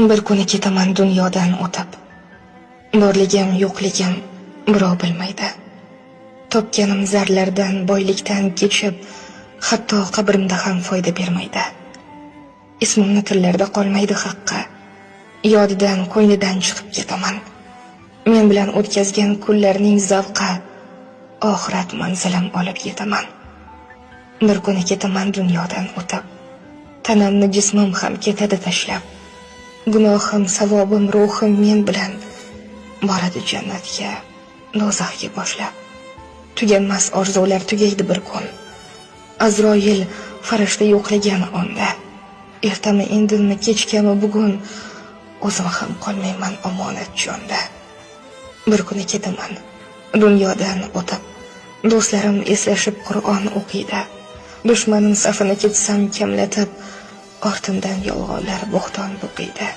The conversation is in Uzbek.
Bir kuni ketaman dunyodan o'tib. Borligim, yo'qligim birov bilmaydi. Topganim zarlardan, boylikdan kechib, hatto qabrimda ham foyda bermaydi. Ismimni tillarda qolmaydi haqqa. Yodidan, qo'ynidan chiqib ketaman. Men bilan o'tkazgan kunlarning zavqi, oxirat manzilim olib yetaman. Bir kuni ketaman dunyodan o'tib. Tanamni jismim ham ketadi tashlab. Gunohim, savobim, ruhim men bilan boradi jannatga, do'zaxga boshlab. Tuganmas orzular tugaydi bir kun. Azroil farishta yo'qlagan onda. Ertami indinmi kechgami bugun o'zim ham qolmayman omonat jonda. Bir kuni ketaman dunyodan o'tib. Do'stlarim eslashib Qur'on o'qiydi. Dushmanim safini ketsam kamlatib, ortimdan yolg'onlar bo'xton to'qiydi.